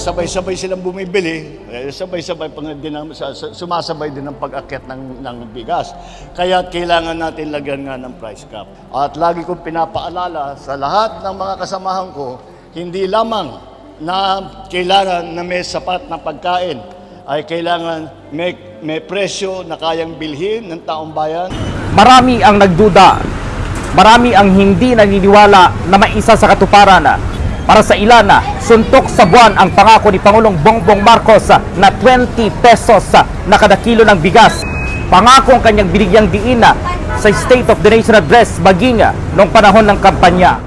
Sabay-sabay silang bumibili, sabay-sabay sumasabay din ang pag-akyat ng bigas. Kaya kailangan natin lagyan nga ng price cap. At lagi kong pinapaalala sa lahat ng mga kasamahan ko, hindi lamang na kailangan na may sapat na pagkain, ay kailangan may presyo na kayang bilhin ng taong bayan. Marami ang nagduda, marami ang hindi naniniwala na maisa sa katuparan. Para sa ilan, suntok sa buwan ang pangako ni Pangulong Bongbong Marcos na 20 pesos na kada kilo ng bigas. Pangako ang kanyang binigyang diin sa State of the Nation Address maging noong panahon ng kampanya.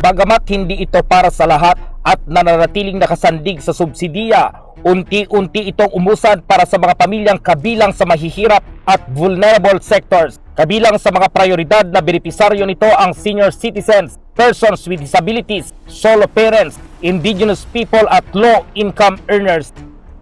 Bagamat hindi ito para sa lahat at nananatiling nakasandig sa subsidiya, unti-unti itong umusad para sa mga pamilyang kabilang sa mahihirap at vulnerable sectors. Kabilang sa mga prioridad na benepisaryo nito ang senior citizens, persons with disabilities, solo parents, indigenous people at low-income earners.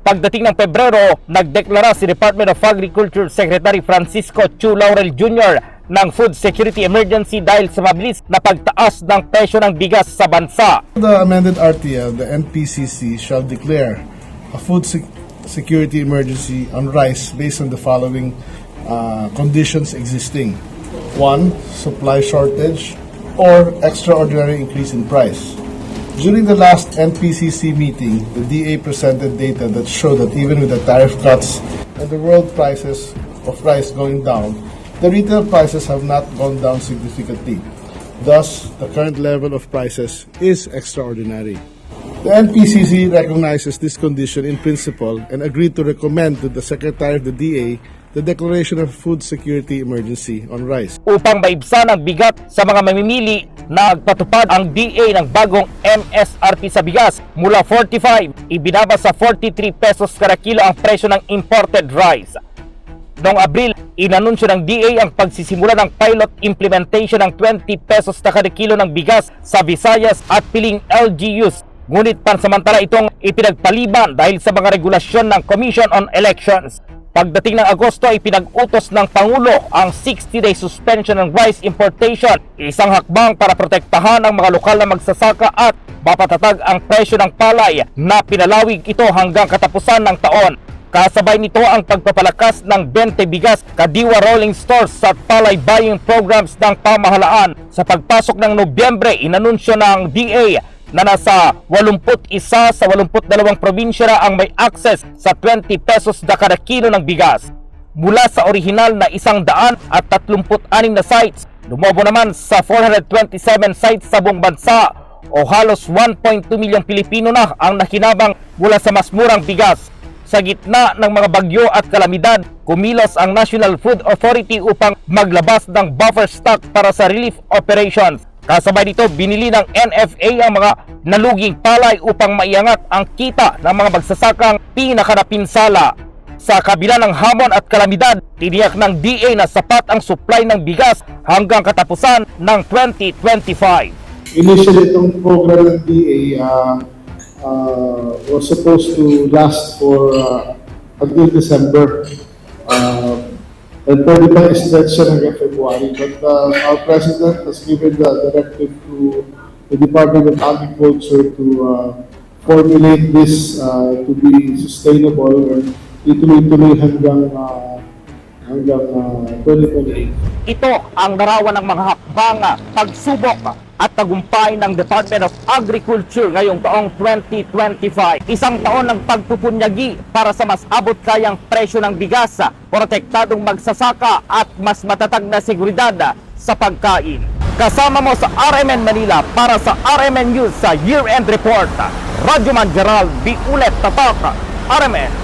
Pagdating ng Pebrero, nagdeklara si Department of Agriculture Secretary Francisco Chu Laurel Jr. ng food security emergency dahil sa mabilis na pagtaas ng presyo ng bigas sa bansa. The amended RTL, the NPCC shall declare a food security emergency on rice based on the following conditions existing. 1. Supply shortage or extraordinary increase in price. During the last NPCC meeting, the DA presented data that showed that even with the tariff cuts and the world prices of rice going down, the retail prices have not gone down significantly. Thus, the current level of prices is extraordinary. The NPCC recognizes this condition in principle and agreed to recommend to the Secretary of the DA the declaration of food security emergency on rice. Upang maibsan ang bigat sa mga mamimili, nagpatupad ang DA ng bagong MSRP sa bigas. Mula 45, ibinaba sa 43 pesos kada kilo ang presyo ng imported rice. Noong Abril, inanunsyo ng DA ang pagsisimula ng pilot implementation ng 20 pesos na kada kilo ng bigas sa Visayas at piling LGUs. Ngunit pansamantala itong ipinagpaliban dahil sa mga regulasyon ng Commission on Elections. Pagdating ng Agosto ay pinag-utos ng Pangulo ang 60-day suspension ng rice importation, isang hakbang para protektahan ang mga lokal na magsasaka at mapatatag ang presyo ng palay na pinalawig ito hanggang katapusan ng taon. Kasabay nito ang pagpapalakas ng 20 bigas kadiwa rolling stores at palay buying programs ng pamahalaan. Sa pagpasok ng Nobyembre, inanunsyo ng DA na nasa 81 sa 82 probinsya na ang may access sa 20 pesos na kada kilo ng bigas. Mula sa orihinal na 136 na sites, lumobo naman sa 427 sites sa buong bansa o halos 1.2 milyong Pilipino na ang nakinabang mula sa mas murang bigas. Sa gitna ng mga bagyo at kalamidad, kumilos ang National Food Authority upang maglabas ng buffer stock para sa relief operations. Kasabay dito, binili ng NFA ang mga naluging palay upang maiangat ang kita ng mga magsasakang pinakanapinsala. Sa kabila ng hamon at kalamidad, tiniyak ng DA na sapat ang supply ng bigas hanggang katapusan ng 2025. Initially, itong program ng DA was supposed to last for until December. And pwede pa i-stretch siya hanggang February. But our President has given the directive to the Department of Agriculture to formulate this to be sustainable and ituloy-tuloy hanggang 2028. Ito ang larawan ng mga hakbang, pagsubok at tagumpay ng Department of Agriculture ngayong taong 2025. Isang taon ng pagpupunyagi para sa mas abot kayang presyo ng bigas, protektadong magsasaka at mas matatag na seguridad sa pagkain. Kasama mo sa RMN Manila para sa RMN News sa Year-End Report. Radyo Man Gerald, di ulit tatak, RMN.